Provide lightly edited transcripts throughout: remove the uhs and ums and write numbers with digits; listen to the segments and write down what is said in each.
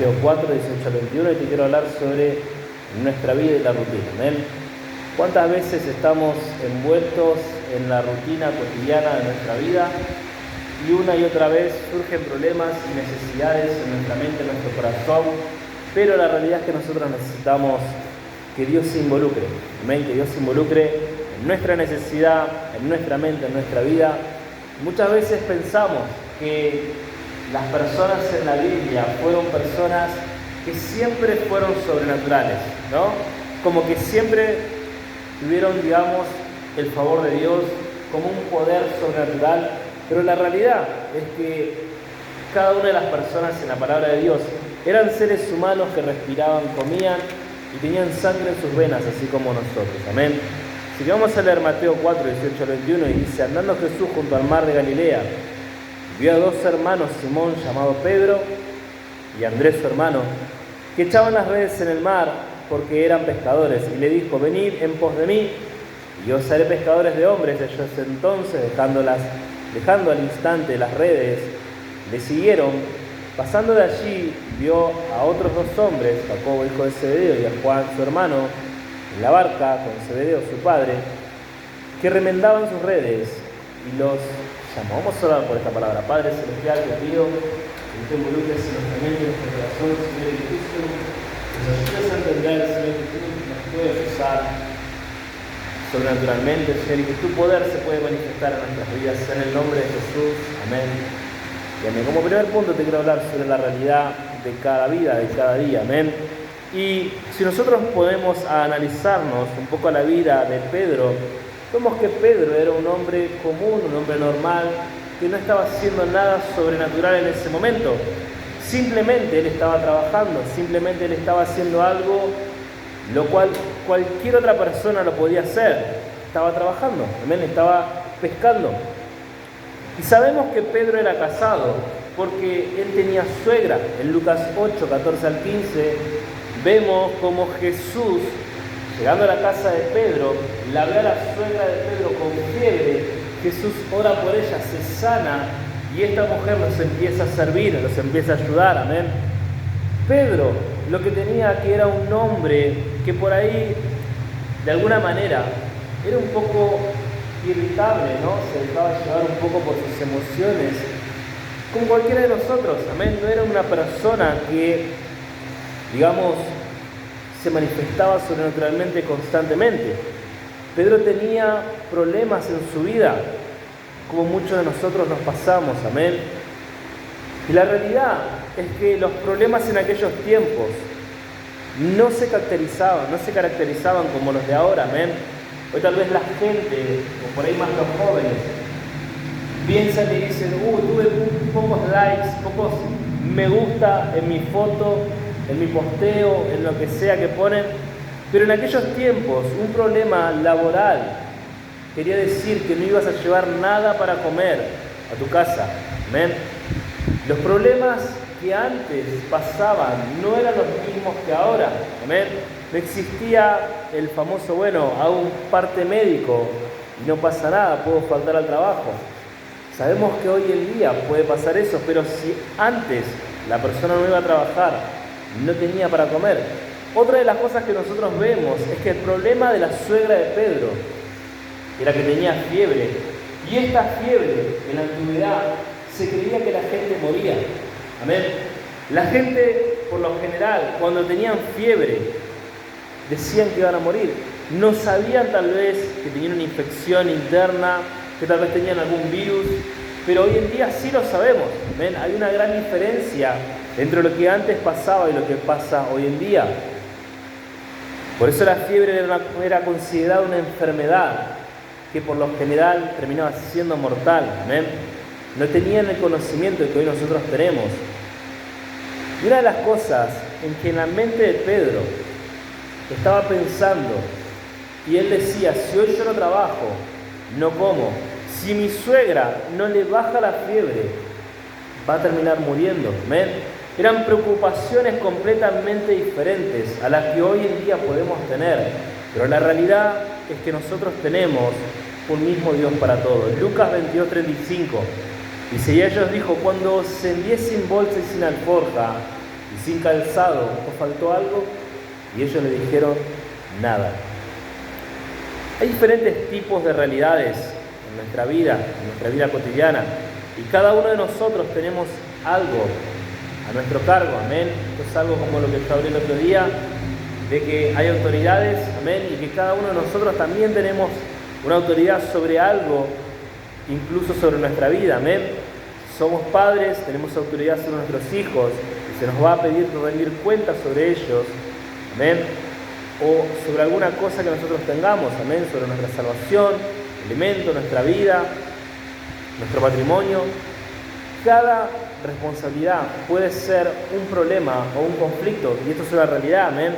Mateo 4, 18 al 21, y te quiero hablar sobre nuestra vida y la rutina. ¿Amén? ¿Cuántas veces estamos envueltos en la rutina cotidiana de nuestra vida y una y otra vez surgen problemas y necesidades en nuestra mente, en nuestro corazón? Pero la realidad es que nosotros necesitamos que Dios se involucre. ¿Amén? Que Dios se involucre en nuestra necesidad, en nuestra mente, en nuestra vida. Muchas veces pensamos que las personas en la Biblia fueron personas que siempre fueron sobrenaturales, ¿no? Como que siempre tuvieron, digamos, el favor de Dios como un poder sobrenatural, pero la realidad es que cada una de las personas en la palabra de Dios eran seres humanos que respiraban, comían y tenían sangre en sus venas, así como nosotros. Amén. Así que vamos a leer Mateo 4, 18 al 21, y dice: andando Jesús junto al mar de Galilea, vio a dos hermanos, Simón llamado Pedro y Andrés su hermano, que echaban las redes en el mar porque eran pescadores, y le dijo: venid en pos de mí, y yo os haré pescadores de hombres. Ellos entonces, dejando al instante las redes, le siguieron. Pasando de allí, vio a otros dos hombres, Jacobo hijo de Zebedeo y a Juan su hermano, en la barca con Zebedeo su padre, que remendaban sus redes, y los llamó. Vamos a orar por esta palabra. Padre celestial, te pido que te involucres en nuestra mente y en nuestro corazón, Señor, y que tú nos ayudes a entender, Señor, que tú nos puedes usar sobrenaturalmente, Señor, y que tu poder se puede manifestar en nuestras vidas, en el nombre de Jesús. Amén. Y amén. Como primer punto te quiero hablar sobre la realidad de cada vida, de cada día. Amén. Y si nosotros podemos analizarnos un poco la vida de Pedro, vemos que Pedro era un hombre común, un hombre normal, que no estaba haciendo nada sobrenatural en ese momento. Simplemente él estaba trabajando, simplemente él estaba haciendo algo lo cual cualquier otra persona lo podía hacer. Estaba trabajando, amén, estaba pescando. Y sabemos que Pedro era casado porque él tenía suegra. En Lucas 8, 14 al 15, vemos como Jesús, llegando a la casa de Pedro, la ve a la suegra de Pedro con fiebre. Jesús ora por ella, se sana, y esta mujer los empieza a servir, los empieza a ayudar, amén. Pedro, lo que tenía que era un hombre que por ahí, de alguna manera, era un poco irritable, ¿no? Se dejaba llevar un poco por sus emociones, como cualquiera de nosotros, amén. No era una persona que, digamos, se manifestaba sobrenaturalmente constantemente. Pedro tenía problemas en su vida, como muchos de nosotros nos pasamos, amén. Y la realidad es que los problemas en aquellos tiempos no se caracterizaban como los de ahora, amén. Hoy tal vez la gente, o por ahí más los jóvenes, piensan y dicen: tuve pocos likes, pocos me gusta en mi foto, en mi posteo, en lo que sea que ponen. Pero en aquellos tiempos, un problema laboral quería decir que no ibas a llevar nada para comer a tu casa. Amén. Los problemas que antes pasaban no eran los mismos que ahora. Amén. No existía el famoso, hago un parte médico y no pasa nada, puedo faltar al trabajo. Sabemos que hoy en día puede pasar eso, pero si antes la persona no iba a trabajar, no tenía para comer. Otra de las cosas que nosotros vemos es que el problema de la suegra de Pedro era que tenía fiebre, y esta fiebre en la antigüedad se creía que la gente moría. Amén. La gente, por lo general, cuando tenían fiebre, decían que iban a morir. No sabían tal vez que tenían una infección interna, que tal vez tenían algún virus, pero hoy en día sí lo sabemos. Amén. Hay una gran diferencia entre lo que antes pasaba y lo que pasa hoy en día. Por eso la fiebre era considerada una enfermedad que por lo general terminaba siendo mortal. Amén. No tenían el conocimiento que hoy nosotros tenemos. Y una de las cosas en que en la mente de Pedro estaba pensando, y él decía: si hoy yo no trabajo, no como, si mi suegra no le baja la fiebre, va a terminar muriendo. Amén. Eran preocupaciones completamente diferentes a las que hoy en día podemos tener, pero la realidad es que nosotros tenemos un mismo Dios para todos. Lucas 22, 35 dice: y ellos dijo: cuando os envié sin bolsa y sin alforja, y sin calzado, ¿os faltó algo? Y ellos le dijeron, nada. Hay diferentes tipos de realidades en nuestra vida cotidiana, y cada uno de nosotros tenemos algo a nuestro cargo, amén. Esto es algo como lo que yo hablé el otro día, de que hay autoridades, amén, y que cada uno de nosotros también tenemos una autoridad sobre algo, incluso sobre nuestra vida, amén. Somos padres, tenemos autoridad sobre nuestros hijos, y se nos va a pedir rendir cuentas sobre ellos, amén, o sobre alguna cosa que nosotros tengamos, amén, sobre nuestra salvación, alimento, nuestra vida, nuestro patrimonio. Cada responsabilidad puede ser un problema o un conflicto, y esto es una realidad, amén.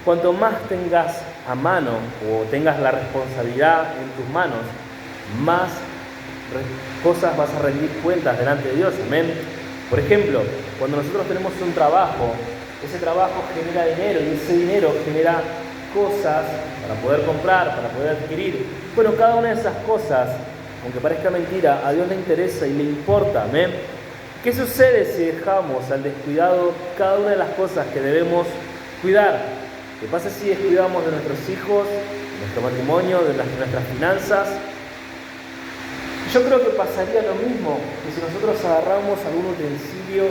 Cuanto más tengas a mano o tengas la responsabilidad en tus manos, más cosas vas a rendir cuentas delante de Dios, amén. Por ejemplo, cuando nosotros tenemos un trabajo, ese trabajo genera dinero y ese dinero genera cosas para poder comprar, para poder adquirir. Bueno, cada una de esas cosas, aunque parezca mentira, a Dios le interesa y le importa, amén. ¿Qué sucede si dejamos al descuidado cada una de las cosas que debemos cuidar? ¿Qué pasa si descuidamos de nuestros hijos, de nuestro matrimonio, de nuestras finanzas? Yo creo que pasaría lo mismo que si nosotros agarramos algún utensilio,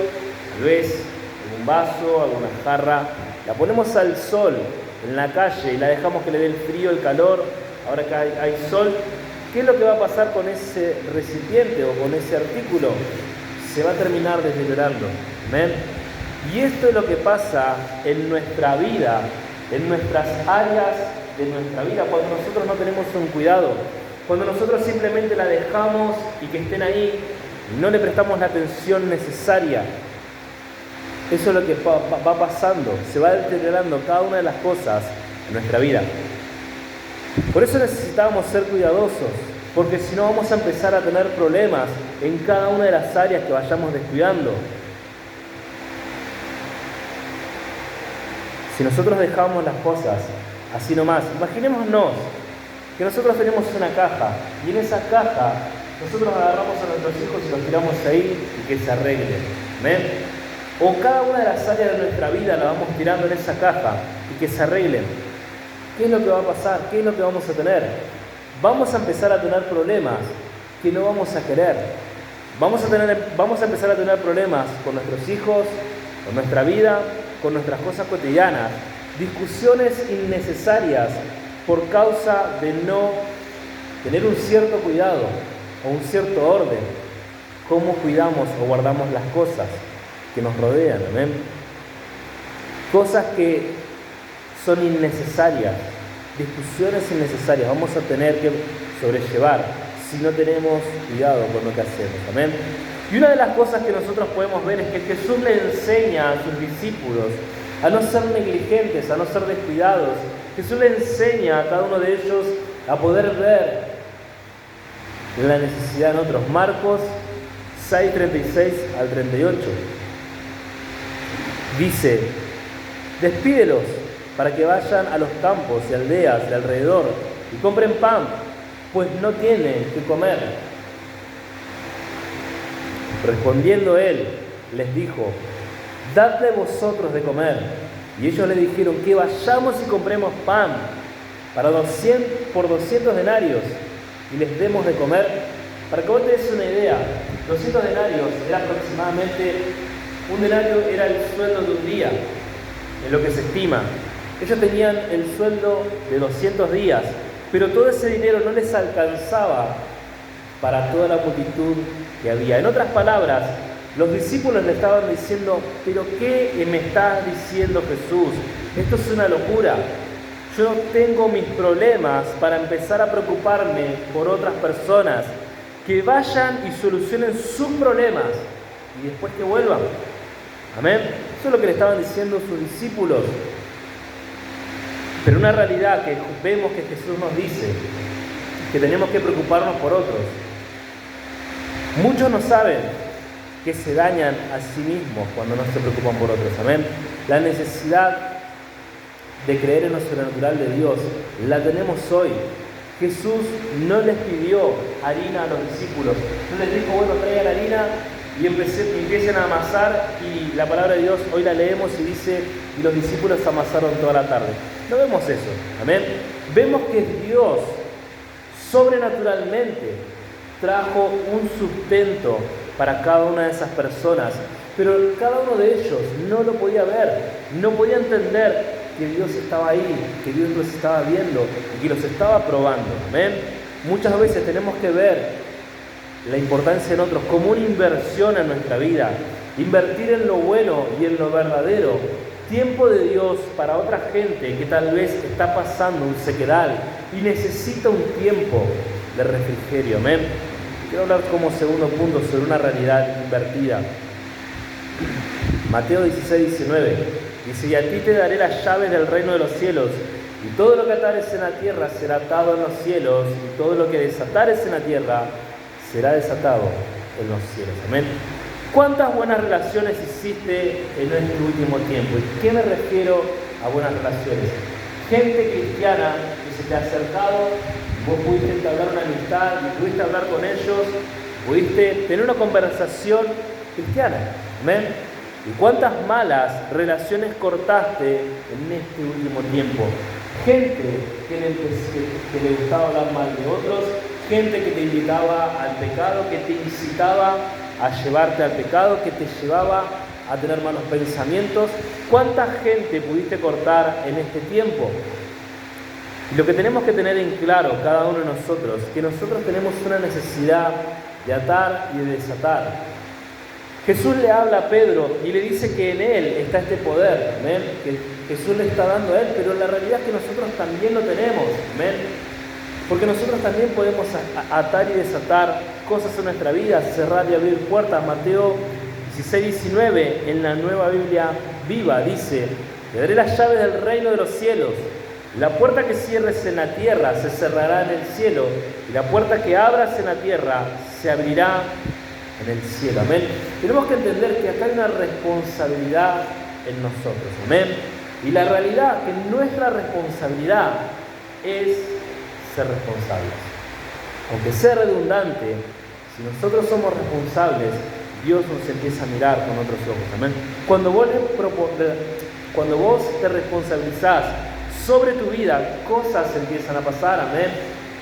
tal vez algún vaso, alguna jarra, la ponemos al sol en la calle y la dejamos que le dé el frío, el calor, ahora que hay sol. ¿Qué es lo que va a pasar con ese recipiente o con ese artículo? Se va a terminar deteriorando, ¿ven? Y esto es lo que pasa en nuestra vida, en nuestras áreas de nuestra vida, cuando nosotros no tenemos un cuidado, cuando nosotros simplemente la dejamos y que estén ahí y no le prestamos la atención necesaria. Eso es lo que va pasando, se va deteriorando cada una de las cosas en nuestra vida. Por eso necesitamos ser cuidadosos, porque si no vamos a empezar a tener problemas en cada una de las áreas que vayamos descuidando. Si nosotros dejamos las cosas así nomás, imaginémonos que nosotros tenemos una caja y en esa caja nosotros agarramos a nuestros hijos y los tiramos ahí y que se arreglen, ¿ven? O cada una de las áreas de nuestra vida la vamos tirando en esa caja y que se arreglen. ¿Qué es lo que va a pasar? ¿Qué es lo que vamos a tener? Vamos a empezar a tener problemas que no vamos a querer. Vamos a empezar a tener problemas con nuestros hijos, con nuestra vida, con nuestras cosas cotidianas. Discusiones innecesarias por causa de no tener un cierto cuidado o un cierto orden. ¿Cómo cuidamos o guardamos las cosas que nos rodean? ¿Amén? Cosas que son innecesarias, discusiones innecesarias, vamos a tener que sobrellevar si no tenemos cuidado con lo que hacemos. ¿Amén? Y una de las cosas que nosotros podemos ver es que Jesús le enseña a sus discípulos a no ser negligentes, a no ser descuidados. Jesús le enseña a cada uno de ellos a poder ver la necesidad en otros. Marcos 6, 36 al 38. Dice, despídelos para que vayan a los campos y aldeas de alrededor y compren pan, pues no tienen que comer. Respondiendo él, les dijo, dadle vosotros de comer. Y ellos le dijeron que vayamos y compremos pan por 200 denarios y les demos de comer. Para que vos te des una idea, 200 denarios era aproximadamente, un denario era el sueldo de un día, en lo que se estima. Ellos tenían el sueldo de 200 días, pero todo ese dinero no les alcanzaba para toda la multitud que había. En otras palabras, los discípulos le estaban diciendo, ¿pero qué me está diciendo Jesús? Esto es una locura. Yo tengo mis problemas para empezar a preocuparme por otras personas. Que vayan y solucionen sus problemas y después que vuelvan. Amén. Eso es lo que le estaban diciendo sus discípulos. Pero una realidad que vemos que Jesús nos dice, que tenemos que preocuparnos por otros. Muchos no saben que se dañan a sí mismos cuando no se preocupan por otros. Amén. La necesidad de creer en lo sobrenatural de Dios la tenemos hoy. Jesús no les pidió harina a los discípulos. No les dijo, bueno, traigan harina y empiecen a amasar, y la palabra de Dios hoy la leemos y dice, y los discípulos amasaron toda la tarde. No vemos eso, amén. Vemos que Dios sobrenaturalmente trajo un sustento para cada una de esas personas, pero cada uno de ellos no lo podía ver, no podía entender que Dios estaba ahí, que Dios los estaba viendo y que los estaba probando, amén. Muchas veces tenemos que ver la importancia en otros como una inversión en nuestra vida, invertir en lo bueno y en lo verdadero, tiempo de Dios para otra gente que tal vez está pasando un sequedal y necesita un tiempo de refrigerio, amén. Quiero hablar como segundo punto sobre una realidad invertida. Mateo 16:19 dice, y a ti te daré las llaves del reino de los cielos, y todo lo que atares en la tierra será atado en los cielos, y todo lo que desatares en la tierra será desatado en los cielos. Amén. ¿Cuántas buenas relaciones hiciste en este último tiempo? ¿Y qué me refiero a buenas relaciones? Gente cristiana que se te ha acercado, vos pudiste entablar una amistad, y pudiste hablar con ellos, pudiste tener una conversación cristiana. Amén. ¿Y cuántas malas relaciones cortaste en este último tiempo? Gente que le gustaba hablar mal de otros, gente que te invitaba al pecado, que te incitaba a llevarte al pecado, que te llevaba a tener malos pensamientos. ¿Cuánta gente pudiste cortar en este tiempo? Y lo que tenemos que tener en claro cada uno de nosotros, que nosotros tenemos una necesidad de atar y de desatar. Jesús le habla a Pedro y le dice que en él está este poder, ¿amén? Que Jesús le está dando a él, pero la realidad es que nosotros también lo tenemos, ¿amén? Porque nosotros también podemos atar y desatar cosas en nuestra vida, cerrar y abrir puertas. Mateo 16:19 en la Nueva Biblia Viva dice, te daré las llaves del reino de los cielos. La puerta que cierres en la tierra se cerrará en el cielo, y la puerta que abras en la tierra se abrirá en el cielo. Amén. Tenemos que entender que acá hay una responsabilidad en nosotros. Amén. Y la realidad que nuestra responsabilidad es ser responsables. Aunque sea redundante, si nosotros somos responsables, Dios nos empieza a mirar con otros ojos. Amén. Cuando vos te responsabilizás sobre tu vida, cosas empiezan a pasar. Amén.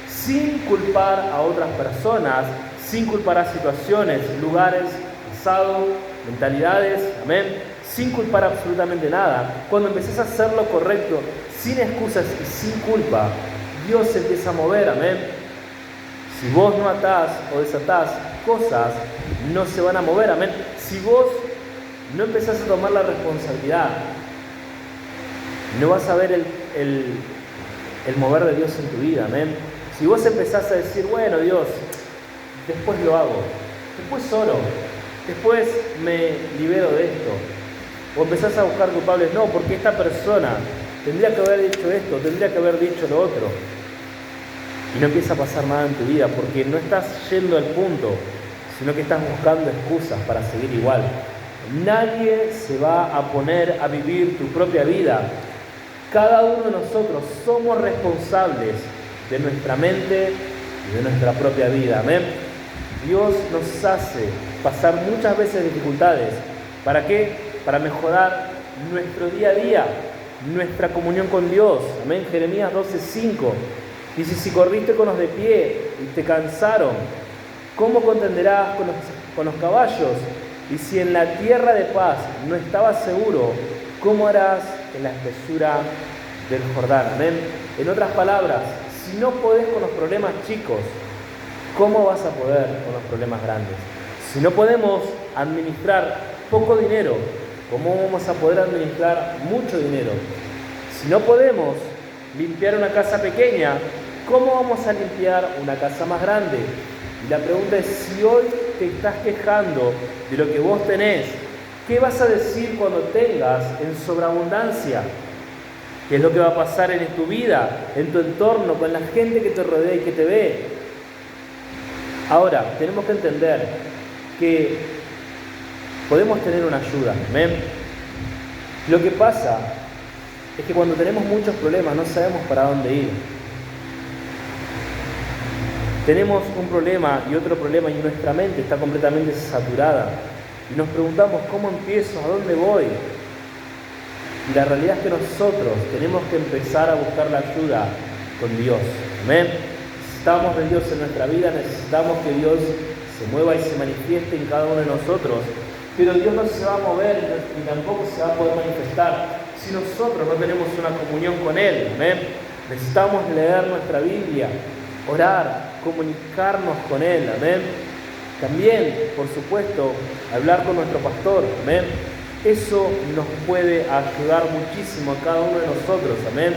Sin culpar a otras personas, sin culpar a situaciones, lugares, pasado, mentalidades, amén, sin culpar absolutamente nada. Cuando empezás a hacer lo correcto, sin excusas y sin culpa, Dios se empieza a mover, amén. Si vos no atás o desatás, cosas no se van a mover, amén. Si vos no empezás a tomar la responsabilidad, no vas a ver el mover de Dios en tu vida, amén. Si vos empezás a decir, bueno, Dios, después lo hago, después oro, después me libero de esto, o empezás a buscar culpables, no, porque esta persona tendría que haber dicho esto, tendría que haber dicho lo otro, y no empieza a pasar nada en tu vida, porque no estás yendo al punto, sino que estás buscando excusas para seguir igual. Nadie se va a poner a vivir tu propia vida. Cada uno de nosotros somos responsables de nuestra mente y de nuestra propia vida. Amén. Dios nos hace pasar muchas veces dificultades. ¿Para qué? Para mejorar nuestro día a día, nuestra comunión con Dios. Amén. Jeremías 12:5 dice, si corriste con los de pie y te cansaron, ¿cómo contenderás con los caballos? Y si en la tierra de paz no estabas seguro, ¿cómo harás en la espesura del Jordán? Amén. En otras palabras, si no podés con los problemas chicos, ¿cómo vas a poder con los problemas grandes? Si no podemos administrar poco dinero, ¿cómo vamos a poder administrar mucho dinero? Si no podemos limpiar una casa pequeña, ¿cómo vamos a limpiar una casa más grande? Y la pregunta es, si hoy te estás quejando de lo que vos tenés, ¿qué vas a decir cuando tengas en sobreabundancia? ¿Qué es lo que va a pasar en tu vida, en tu entorno, con la gente que te rodea y que te ve? Ahora, tenemos que entender que podemos tener una ayuda, ¿amén? Lo que pasa es que cuando tenemos muchos problemas no sabemos para dónde ir. tenemos un problema y otro problema y nuestra mente está completamente saturada y nos preguntamos ¿cómo empiezo? ¿A dónde voy? Y la realidad es que nosotros tenemos que empezar a buscar la ayuda con Dios. Amén. Necesitamos de Dios en nuestra vida, necesitamos que Dios se mueva y se manifieste en cada uno de nosotros. Pero Dios no se va a mover ni tampoco se va a poder manifestar si nosotros no tenemos una comunión con Él. Amén. Necesitamos leer nuestra Biblia, orar, comunicarnos con Él. Amén. También, por supuesto, hablar con nuestro pastor. Amén. Eso nos puede ayudar muchísimo a cada uno de nosotros. Amén.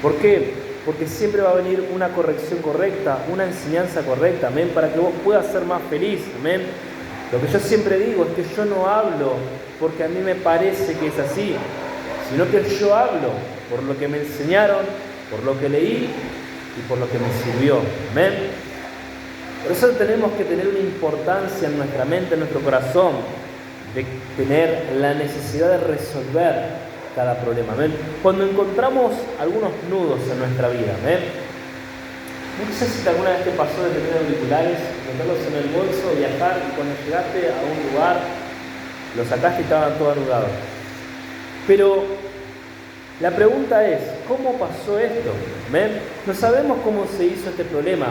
¿Por qué? Porque siempre va a venir una corrección correcta, una enseñanza correcta. Amén. Para que vos puedas ser más feliz. Amén. Lo que yo siempre digo es que yo no hablo porque a mí me parece que es así, sino que yo hablo por lo que me enseñaron, por lo que leí y por lo que me sirvió. Amén. Por eso tenemos que tener una importancia en nuestra mente, en nuestro corazón, de tener la necesidad de resolver cada problema. Amén. Cuando encontramos algunos nudos en nuestra vida, amén. No sé si alguna vez te pasó de tener auriculares, meterlos en el bolso, viajar y cuando llegaste a un lugar, los sacaste y estaban todos anudados. Pero la pregunta es, ¿cómo pasó esto? ¿Ven? No sabemos cómo se hizo este problema.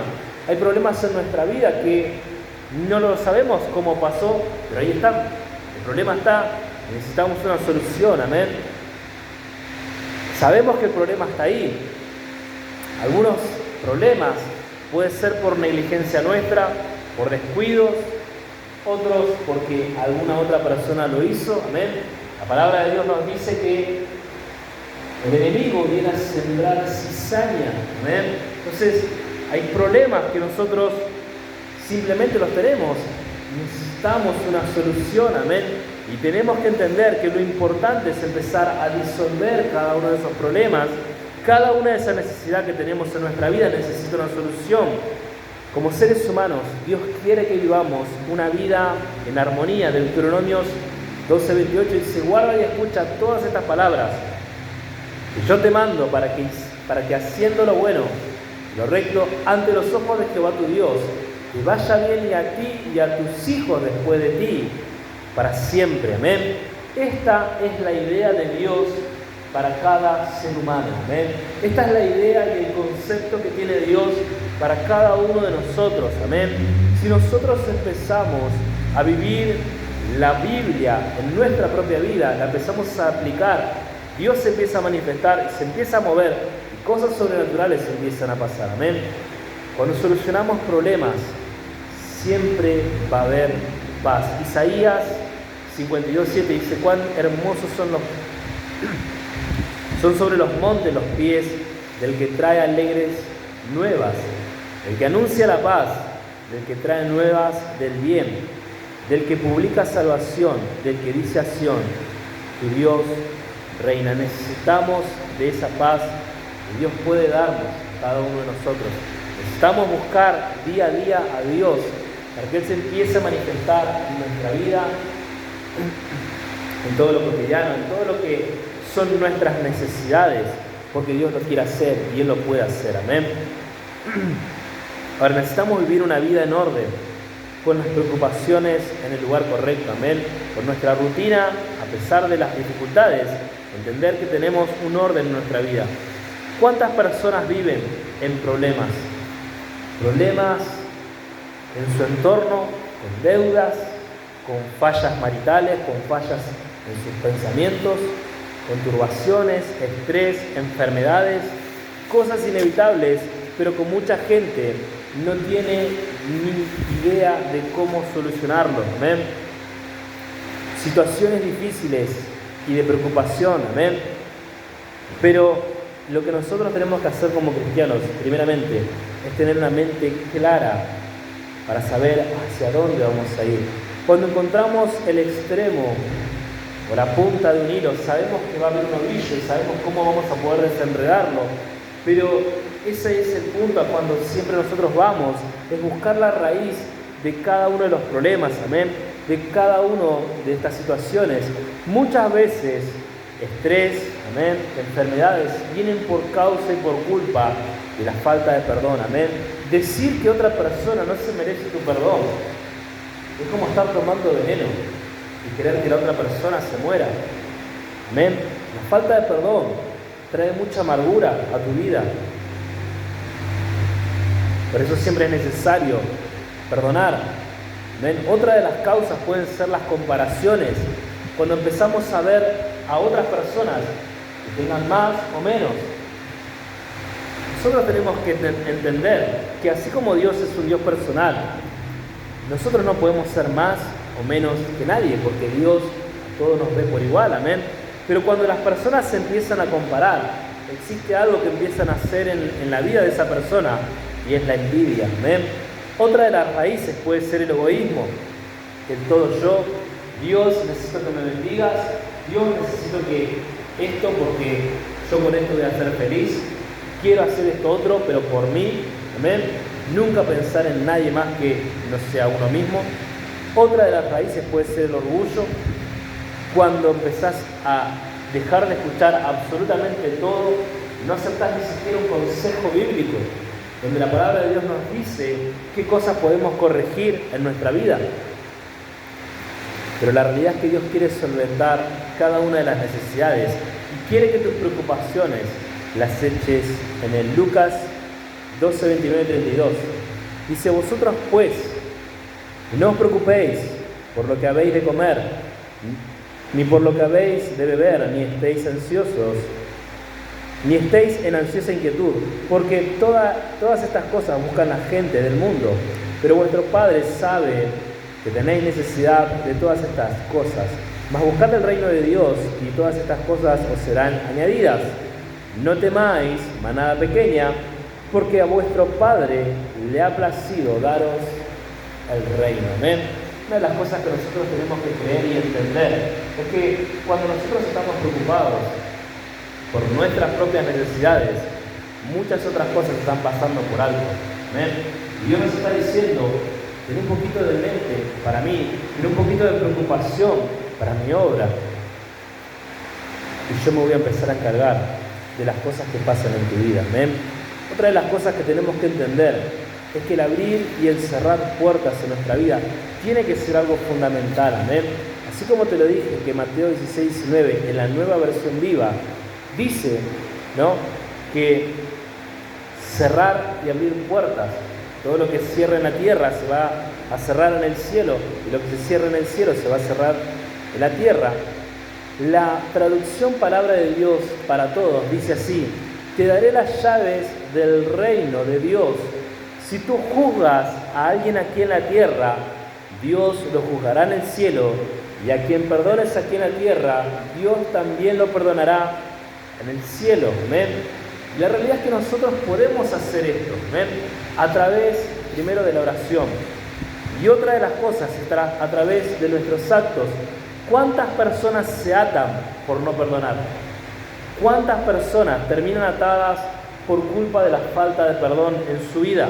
Hay problemas en nuestra vida que no lo sabemos cómo pasó, pero ahí están. El problema está, necesitamos una solución, amén. Sabemos que el problema está ahí. Algunos problemas puede ser por negligencia nuestra, por descuidos, otros porque alguna otra persona lo hizo, amén. La palabra de Dios nos dice que el enemigo viene a sembrar cizaña, amén. Entonces hay problemas que nosotros simplemente los tenemos, necesitamos una solución, amén. Y tenemos que entender que lo importante es empezar a disolver cada uno de esos problemas. Cada una de esas necesidades que tenemos en nuestra vida necesita una solución. Como seres humanos, Dios quiere que vivamos una vida en armonía. Deuteronomios 12:28 dice, guarda y escucha todas estas palabras que yo te mando para que haciendo lo bueno, lo recto, ante los ojos de Jehová tu Dios, te vaya bien y a ti y a tus hijos después de ti, para siempre. Amén. Esta es la idea de Dios para cada ser humano. Amén. Esta es la idea y el concepto que tiene Dios para cada uno de nosotros. Amén. Si nosotros empezamos a vivir la Biblia en nuestra propia vida, la empezamos a aplicar, Dios se empieza a manifestar, se empieza a mover y cosas sobrenaturales empiezan a pasar. Amén. Cuando solucionamos problemas, siempre va a haber paz. Isaías 52:7 dice, cuán hermosos son sobre los montes los pies del que trae alegres nuevas, del que anuncia la paz, del que trae nuevas del bien, del que publica salvación, del que dice a Sión, tu Dios reina. Necesitamos de esa paz que Dios puede darnos a cada uno de nosotros. Necesitamos buscar día a día a Dios para que Él se empiece a manifestar en nuestra vida, en todo lo cotidiano, en todo lo que son nuestras necesidades, porque Dios lo quiere hacer y Él lo puede hacer. Amén. Ahora necesitamos vivir una vida en orden, con las preocupaciones en el lugar correcto. Amén. Con nuestra rutina, a pesar de las dificultades, entender que tenemos un orden en nuestra vida. ¿Cuántas personas viven en problemas? Problemas en su entorno, con deudas, con fallas maritales, con fallas en sus pensamientos, con turbaciones, estrés, enfermedades, cosas inevitables, pero con mucha gente no tiene ni idea de cómo solucionarlo. Amén. Situaciones difíciles y de preocupación. Amén. Pero lo que nosotros tenemos que hacer como cristianos, primeramente, es tener una mente clara para saber hacia dónde vamos a ir. Cuando encontramos el extremo o la punta de un hilo, sabemos que va a haber un ovillo y sabemos cómo vamos a poder desenredarlo, pero ese es el punto a cuando siempre nosotros vamos, es buscar la raíz de cada uno de los problemas, amén, de cada uno de estas situaciones. Muchas veces estrés, amén, enfermedades vienen por causa y por culpa de la falta de perdón, amén. Decir que otra persona no se merece tu perdón es como estar tomando veneno y querer que la otra persona se muera, amén. La falta de perdón trae mucha amargura a tu vida. Por eso siempre es necesario perdonar, amén. Otra de las causas pueden ser las comparaciones. Cuando empezamos a ver a otras personas que tengan más o menos, nosotros tenemos que entender que así como Dios es un Dios personal, nosotros no podemos ser más o menos que nadie, porque Dios a todos nos ve por igual, amén. Pero cuando las personas se empiezan a comparar, existe algo que empiezan a hacer en la vida de esa persona, y es la envidia, amén. Otra de las raíces puede ser el egoísmo, el todo yo. Dios, necesito que me bendigas. Dios, necesito que esto, porque yo con esto voy a ser feliz. Quiero hacer esto otro, pero por mí, amén. Nunca pensar en nadie más que no sea uno mismo. Otra de las raíces puede ser el orgullo. Cuando empezás a dejar de escuchar absolutamente todo, no aceptás ni siquiera un consejo bíblico, donde la palabra de Dios nos dice qué cosas podemos corregir en nuestra vida. Pero la realidad es que Dios quiere solventar cada una de las necesidades y quiere que tus preocupaciones las eches en el Lucas 12, 29 y 32. Dice: vosotros pues, no os preocupéis por lo que habéis de comer, ni por lo que habéis de beber, ni estéis ansiosos, ni estéis en ansiosa inquietud, porque todas estas cosas buscan la gente del mundo, pero vuestro Padre sabe que tenéis necesidad de todas estas cosas. Mas buscad el reino de Dios, y todas estas cosas os serán añadidas. No temáis, manada pequeña, porque a vuestro Padre le ha placido daros el reino. Amén. Una de las cosas que nosotros tenemos que creer y entender es que cuando nosotros estamos preocupados por nuestras propias necesidades, muchas otras cosas están pasando por alto. Amén. Y Dios nos está diciendo: ten un poquito de mente para mí, ten un poquito de preocupación para mi obra, y yo me voy a empezar a encargar de las cosas que pasan en tu vida. Amén. Otra de las cosas que tenemos que entender es que el abrir y el cerrar puertas en nuestra vida tiene que ser algo fundamental. Amén. Así como te lo dije, que Mateo 16, 19, en la Nueva Versión Viva, dice, ¿no?, que cerrar y abrir puertas, todo lo que cierra en la tierra se va a cerrar en el cielo, y lo que se cierra en el cielo se va a cerrar en la tierra. La traducción Palabra de Dios para Todos dice así: te daré las llaves del reino de Dios. Si tú juzgas a alguien aquí en la tierra, Dios lo juzgará en el cielo, y a quien perdones aquí en la tierra, Dios también lo perdonará en el cielo. Amén. Y la realidad es que nosotros podemos hacer esto, amén, a través primero de la oración, y otra de las cosas a través de nuestros actos. ¿Cuántas personas se atan por no perdonar? ¿Cuántas personas terminan atadas por culpa de la falta de perdón en su vida?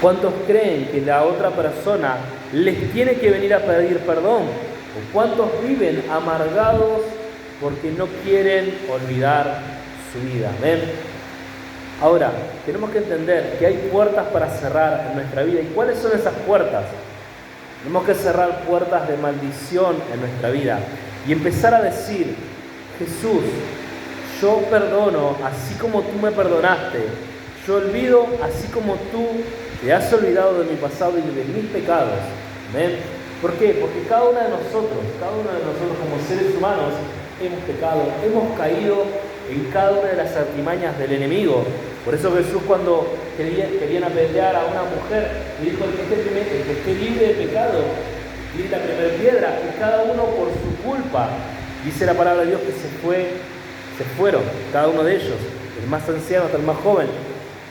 ¿Cuántos creen que la otra persona les tiene que venir a pedir perdón? ¿O cuántos viven amargados porque no quieren olvidar su vida? Amén. Ahora, tenemos que entender que hay puertas para cerrar en nuestra vida. ¿Y cuáles son esas puertas? Tenemos que cerrar puertas de maldición en nuestra vida y empezar a decir: Jesús, yo perdono así como tú me perdonaste. Yo olvido así como tú te has olvidado de mi pasado y de mis pecados. ¿Amén? ¿Por qué? Porque cada uno de nosotros como seres humanos hemos pecado, hemos caído en cada una de las artimañas del enemigo. Por eso Jesús, cuando querían apedrear a una mujer, le dijo: el que esté libre de pecado, tire la primera piedra. Y cada uno por su culpa, dice la palabra de Dios, que se fueron, cada uno de ellos, el más anciano hasta el más joven.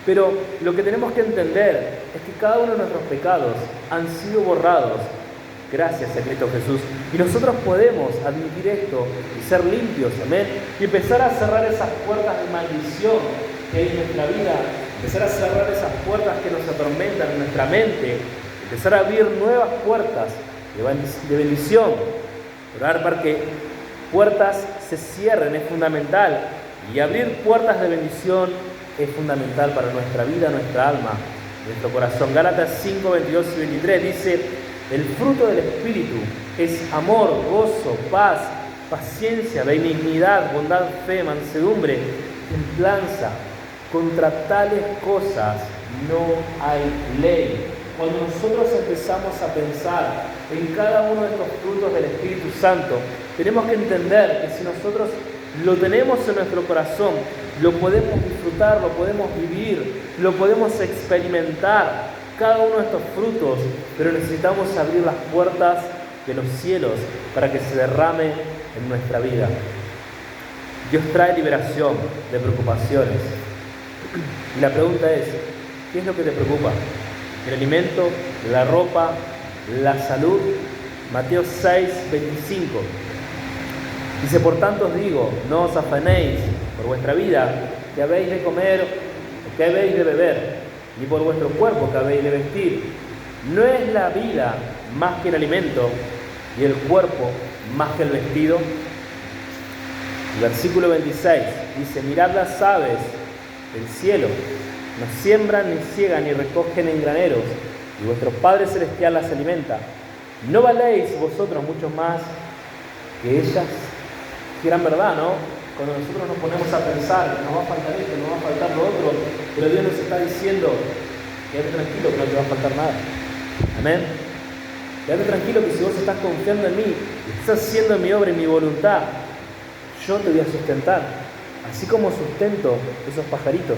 Pero lo que tenemos que entender es que cada uno de nuestros pecados han sido borrados gracias a Cristo Jesús. Y nosotros podemos admitir esto y ser limpios, amén, y empezar a cerrar esas puertas de maldición que hay en nuestra vida, empezar a cerrar esas puertas que nos atormentan en nuestra mente, empezar a abrir nuevas puertas de bendición. Orar para que puertas se cierren es fundamental, y abrir puertas de bendición es fundamental para nuestra vida, nuestra alma, nuestro corazón. Gálatas 5, 22 y 23 dice: el fruto del Espíritu es amor, gozo, paz, paciencia, benignidad, bondad, fe, mansedumbre, templanza. Contra tales cosas no hay ley. Cuando nosotros empezamos a pensar en cada uno de estos frutos del Espíritu Santo, tenemos que entender que si nosotros lo tenemos en nuestro corazón, lo podemos disfrutar, lo podemos vivir, lo podemos experimentar, cada uno de estos frutos, pero necesitamos abrir las puertas de los cielos para que se derrame en nuestra vida. Dios trae liberación de preocupaciones. Y la pregunta es, ¿qué es lo que te preocupa? ¿El alimento, la ropa, la salud? Mateo 6, 25. Dice: por tanto os digo, no os afanéis por vuestra vida, que habéis de comer o que habéis de beber, ni por vuestro cuerpo, que habéis de vestir. ¿No es la vida más que el alimento y el cuerpo más que el vestido? El versículo 26 dice: mirad las aves del cielo, no siembran, ni ciegan, ni recogen en graneros, y vuestro Padre Celestial las alimenta. ¿No valéis vosotros mucho más que ellas? Qué gran verdad, ¿no? Cuando nosotros nos ponemos a pensar que nos va a faltar esto, nos va a faltar lo otro, pero Dios nos está diciendo: quédate tranquilo que no te va a faltar nada. Amén. Quédate tranquilo que si vos estás confiando en mí, estás haciendo mi obra y mi voluntad, yo te voy a sustentar, así como sustento esos pajaritos.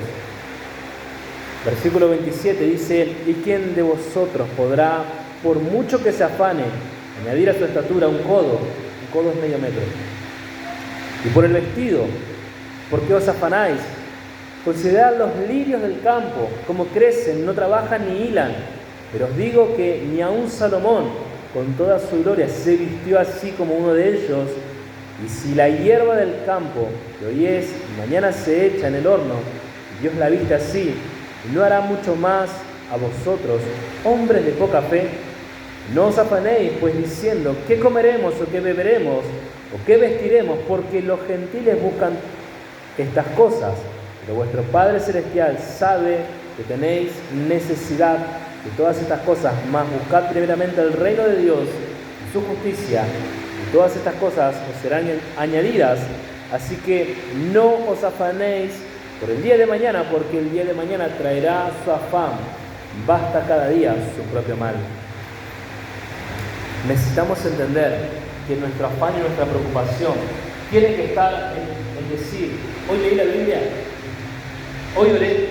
Versículo 27 dice: ¿y quién de vosotros podrá, por mucho que se afane, añadir a su estatura un codo? Un codo es medio metro. Y por el vestido, ¿por qué os afanáis? Considerad los lirios del campo, como crecen, no trabajan ni hilan. Pero os digo que ni aun Salomón, con toda su gloria, se vistió así como uno de ellos. Y si la hierba del campo, que hoy es y mañana se echa en el horno, y Dios la viste así, ¿no hará mucho más a vosotros, hombres de poca fe? No os afanéis, pues, diciendo: ¿qué comeremos o qué beberemos o qué vestiremos? Porque los gentiles buscan estas cosas, pero vuestro Padre Celestial sabe que tenéis necesidad de todas estas cosas. Mas buscad primeramente el reino de Dios y su justicia, y todas estas cosas os serán añadidas. Así que no os afanéis por el día de mañana, porque el día de mañana traerá su afán. Basta cada día su propio mal. Necesitamos entender que nuestro afán y nuestra preocupación tiene que estar en decir: hoy leí la Biblia, hoy oré,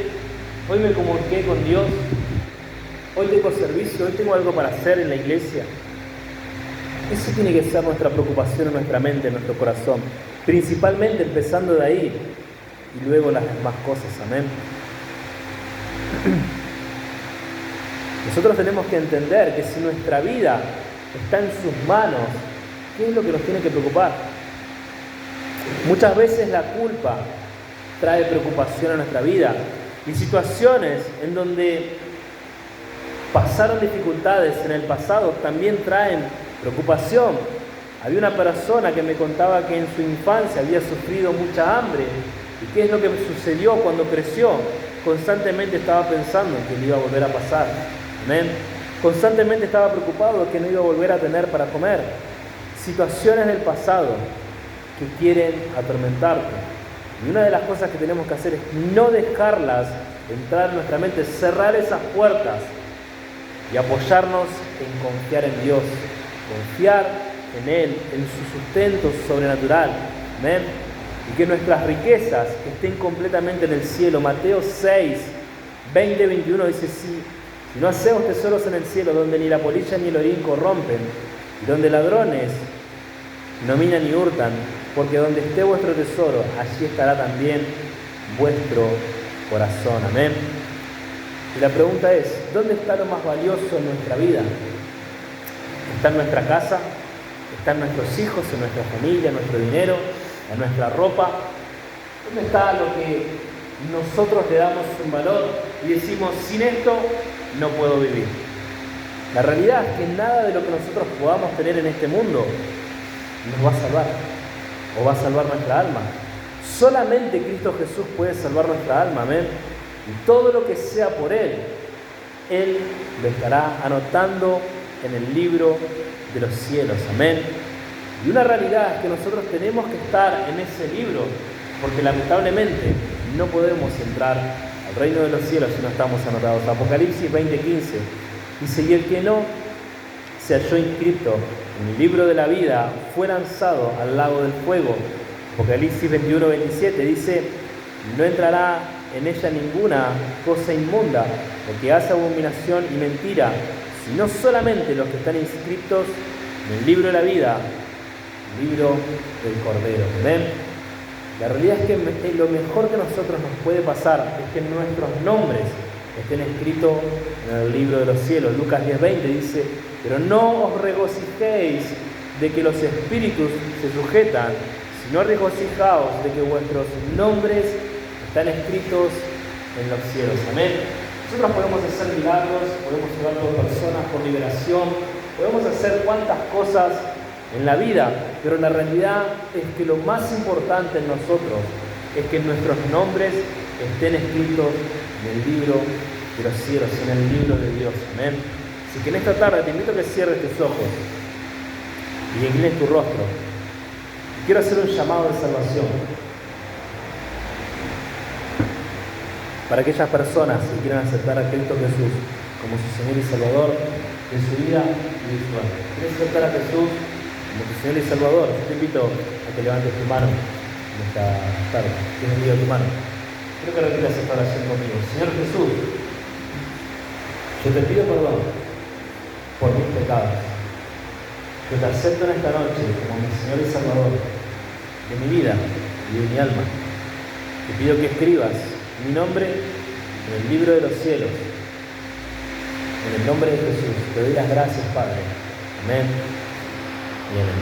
hoy me comuniqué con Dios, hoy tengo servicio, hoy tengo algo para hacer en la iglesia. Eso tiene que ser nuestra preocupación en nuestra mente, en nuestro corazón, principalmente empezando de ahí y luego las demás cosas. Amén. Nosotros tenemos que entender que si nuestra vida está en sus manos, ¿qué es lo que nos tiene que preocupar? Muchas veces la culpa trae preocupación a nuestra vida, y situaciones en donde pasaron dificultades en el pasado también traen preocupación. Había una persona que me contaba que en su infancia había sufrido mucha hambre. ¿Y qué es lo que sucedió cuando creció? Constantemente estaba pensando en que le iba a volver a pasar. Amén. Constantemente estaba preocupado de que no iba a volver a tener para comer. Situaciones del pasado que quieren atormentarte. Y una de las cosas que tenemos que hacer es no dejarlas entrar en nuestra mente, cerrar esas puertas y apoyarnos en confiar en Dios, confiar en Él, en su sustento sobrenatural. Amén. Y que nuestras riquezas estén completamente en el cielo. Mateo 6, 20, 21 dice: si no hacemos tesoros en el cielo, donde ni la polilla ni el orín corrompen, y donde ladrones no minan ni hurtan, porque donde esté vuestro tesoro, allí estará también vuestro corazón. Amén. Y la pregunta es: ¿dónde está lo más valioso en nuestra vida? ¿Está en nuestra casa? ¿Está en nuestros hijos, en nuestra familia, en nuestro dinero, en nuestra ropa? ¿Dónde está lo que nosotros le damos un valor y decimos: sin esto no puedo vivir? La realidad es que nada de lo que nosotros podamos tener en este mundo nos va a salvar o va a salvar nuestra alma. Solamente Cristo Jesús puede salvar nuestra alma, amén. Y todo lo que sea por Él lo estará anotando en el libro de los cielos, amén. Y una realidad es que nosotros tenemos que estar en ese libro, porque lamentablemente no podemos entrar al reino de los cielos si no estamos anotados. Apocalipsis 20:15 dice: y el que no se halló inscrito en el libro de la vida fue lanzado al lago del fuego. Apocalipsis 21:27 dice: no entrará en ella ninguna cosa inmunda, o que hace abominación y mentira, sino solamente los que están inscritos en el libro de la vida, el libro del Cordero. ¿Ven? La realidad es que lo mejor que a nosotros nos puede pasar es que nuestros nombres estén escritos en el libro de los cielos. Lucas 10:20 dice: pero no os regocijéis de que los espíritus se sujetan, sino regocijaos de que vuestros nombres están escritos en los cielos. Amén. Nosotros podemos hacer milagros, podemos orar por personas, por liberación, podemos hacer cuantas cosas en la vida, pero la realidad es que lo más importante en nosotros es que nuestros nombres estén escritos en el libro de los cielos, en el libro de Dios. Amén. Así que en esta tarde te invito a que cierres tus ojos y inclines tu rostro. Quiero hacer un llamado de salvación para aquellas personas que quieran aceptar a Cristo Jesús como su Señor y Salvador de su vida y de su alma. ¿Quieres aceptar a Jesús como tu Señor y Salvador? Te invito a que levantes tu mano en esta tarde. Tienes tu mano. Quiero que repitas esta oración conmigo. Señor Jesús, yo te pido perdón por mis pecados. Yo te acepto en esta noche como mi Señor y Salvador de mi vida y de mi alma. Te pido que escribas mi nombre en el libro de los cielos. En el nombre de Jesús te doy las gracias, Padre. Amén. Y en el